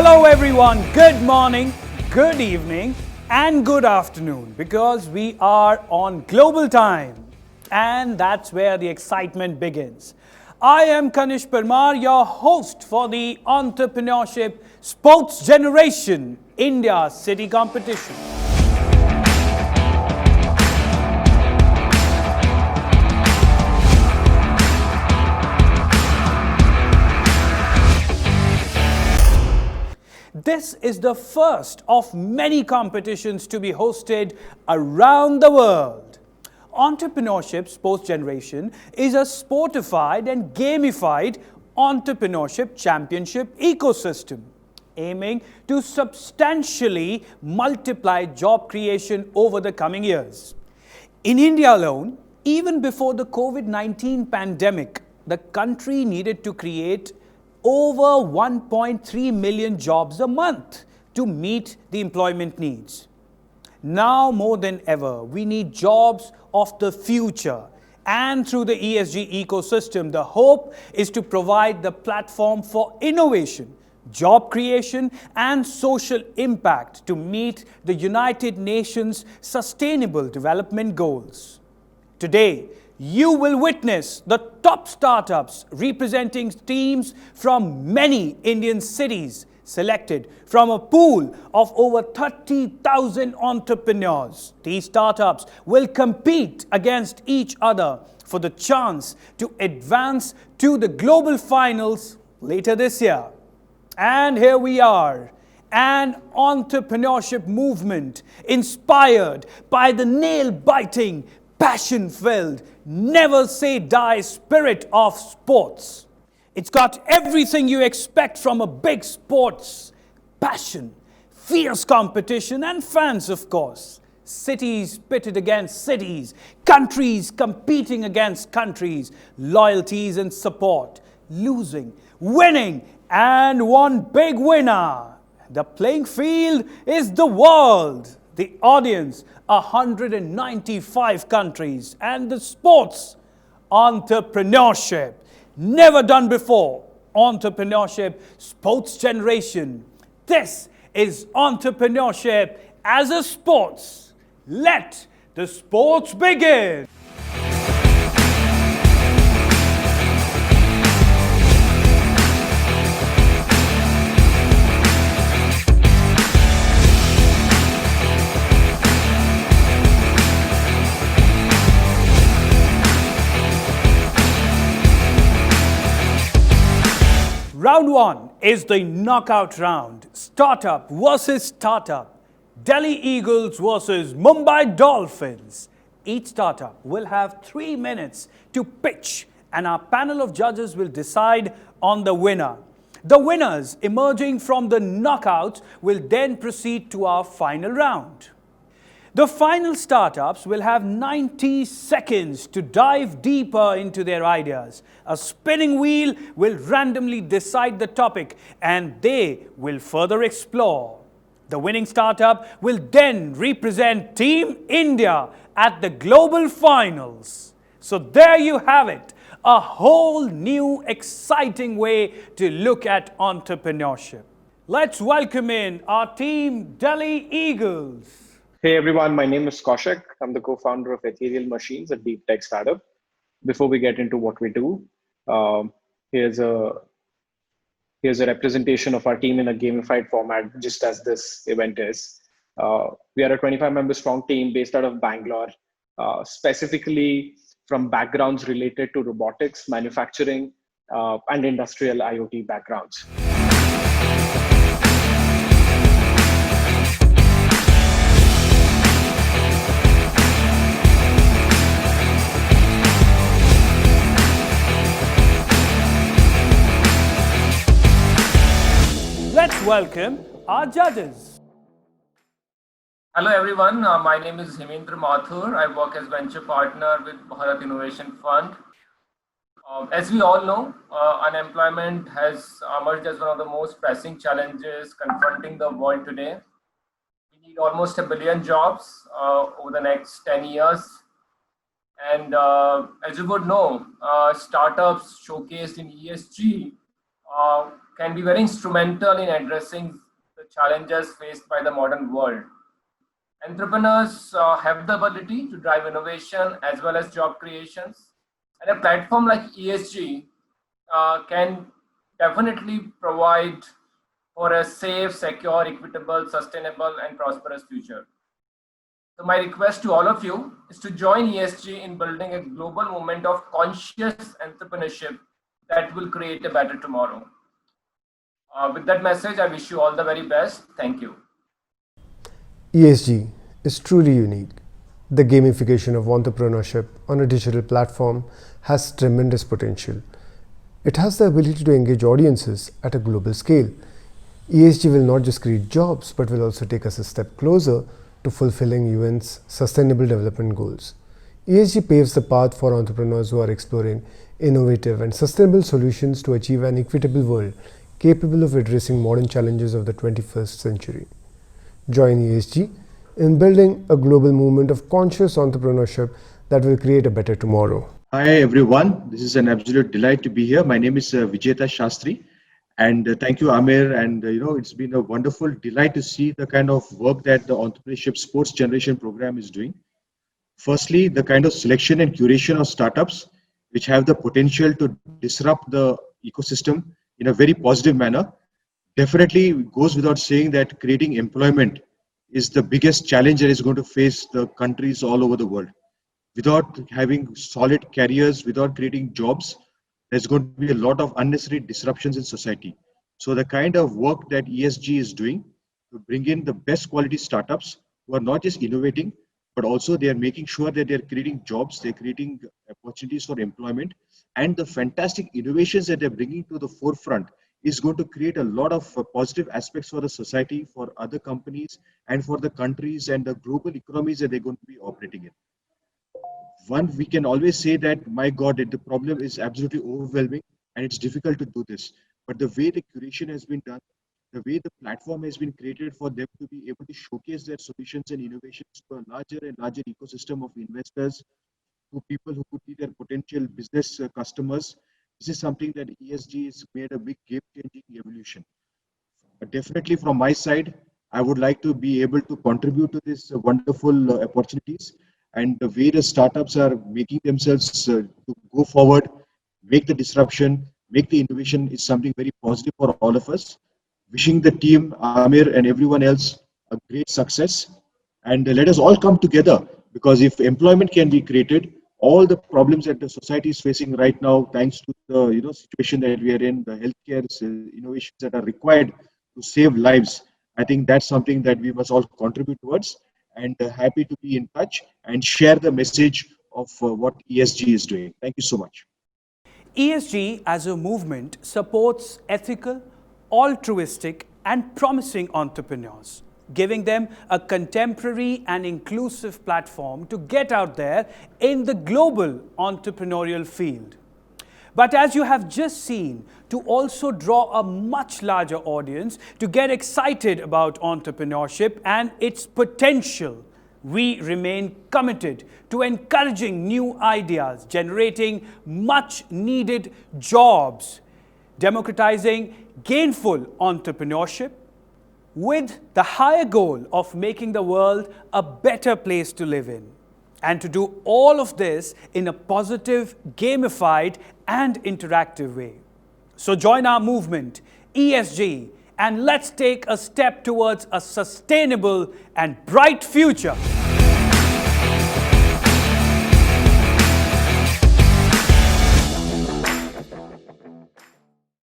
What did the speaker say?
Hello everyone, good morning, good evening and good afternoon because we are on global time and that's where the excitement begins. I am Kanish Parmar, your host for the Entrepreneurship Sports Generation India City Competition. This is the first of many competitions to be hosted around the world. Entrepreneurship Sports Generation is a sportified and gamified entrepreneurship championship ecosystem aiming to substantially multiply job creation over the coming years. In India alone, even before the COVID-19 pandemic, the country needed to create over 1.3 million jobs a month to meet the employment needs. Now more than ever, we need jobs of the future. And through the ESG ecosystem, the hope is to provide the platform for innovation, job creation, and social impact to meet the United Nations Sustainable Development Goals. Today, you will witness the top startups representing teams from many Indian cities selected from a pool of over 30,000 entrepreneurs. These startups will compete against each other for the chance to advance to the global finals later this year. And here we are, an entrepreneurship movement inspired by the nail-biting, passion-filled, never-say-die spirit of sports. It's got everything you expect from a big sports: passion, fierce competition, and fans, of course. Cities pitted against cities, countries competing against countries, loyalties and support, losing, winning, and one big winner. The playing field is the world. The audience, 195 countries, and the sports, entrepreneurship. Never done before. Entrepreneurship Sports Generation. This is entrepreneurship as a sports. Let the sports begin. Round one is the knockout round. Startup versus startup. Delhi Eagles versus Mumbai Dolphins. Each startup will have 3 minutes to pitch and our panel of judges will decide on the winner. The winners emerging from the knockouts will then proceed to our final round. The final startups will have 90 seconds to dive deeper into their ideas. A spinning wheel will randomly decide the topic and they will further explore. The winning startup will then represent Team India at the global finals. So there you have it, a whole new exciting way to look at entrepreneurship. Let's welcome in our team Delhi Eagles. Hey everyone, my name is Kaushik. I'm the co-founder of Ethereal Machines, a deep tech startup. Before we get into what we do, here's a representation of our team in a gamified format, just as this event is. We are a 25-member strong team based out of Bangalore, specifically from backgrounds related to robotics, manufacturing, and industrial IoT backgrounds. Let's welcome our judges. Hello everyone, my name is Hemendra Mathur. I work as venture partner with Bharat Innovation Fund. As we all know, unemployment has emerged as one of the most pressing challenges confronting the world today. We need almost 1 billion jobs over the next 10 years. And as you would know, startups showcased in ESG can be very instrumental in addressing the challenges faced by the modern world. Entrepreneurs have the ability to drive innovation as well as job creations. And a platform like ESG can definitely provide for a safe, secure, equitable, sustainable, and prosperous future. So my request to all of you is to join ESG in building a global movement of conscious entrepreneurship that will create a better tomorrow. With that message, I wish you all the very best. Thank you. ESG is truly unique. The gamification of entrepreneurship on a digital platform has tremendous potential. It has the ability to engage audiences at a global scale. ESG will not just create jobs, but will also take us a step closer to fulfilling UN's Sustainable Development Goals. ESG paves the path for entrepreneurs who are exploring innovative and sustainable solutions to achieve an equitable world capable of addressing modern challenges of the 21st century. Join ESG in building a global movement of conscious entrepreneurship that will create a better tomorrow. Hi everyone, this is an absolute delight to be here. My name is Vijeta Shastri, and thank you Amir. And it's been a wonderful delight to see the kind of work that the Entrepreneurship Sports Generation program is doing. Firstly, the kind of selection and curation of startups which have the potential to disrupt the ecosystem in a very positive manner. Definitely goes without saying that creating employment is the biggest challenge that is going to face the countries all over the world. Without having solid careers, without creating jobs, there's going to be a lot of unnecessary disruptions in society. So the kind of work that ESG is doing to bring in the best quality startups who are not just innovating, but also they are making sure that they're creating jobs, they're creating opportunities for employment, and the fantastic innovations that they're bringing to the forefront is going to create a lot of positive aspects for the society, for other companies, and for the countries and the global economies that they're going to be operating in. One, we can always say that, my God, the problem is absolutely overwhelming and it's difficult to do this. But the way the curation has been done, the way the platform has been created for them to be able to showcase their solutions and innovations to a larger and larger ecosystem of investors, to people who could be their potential business customers, this is something that ESG has made a big game-changing evolution. But definitely from my side, I would like to be able to contribute to these wonderful opportunities, and the way the startups are making themselves to go forward, make the disruption, make the innovation is something very positive for all of us. Wishing the team, Amir and everyone else, a great success. And let us all come together, because if employment can be created, all the problems that the society is facing right now, thanks to the situation that we are in, the healthcare innovations that are required to save lives, I think that's something that we must all contribute towards. And happy to be in touch and share the message of what ESG is doing. Thank you so much. ESG as a movement supports ethical, altruistic, and promising entrepreneurs, giving them a contemporary and inclusive platform to get out there in the global entrepreneurial field. But as you have just seen, to also draw a much larger audience to get excited about entrepreneurship and its potential, we remain committed to encouraging new ideas, generating much needed jobs, democratizing gainful entrepreneurship, with the higher goal of making the world a better place to live in. And to do all of this in a positive, gamified, and interactive way. So join our movement, ESG, and let's take a step towards a sustainable and bright future.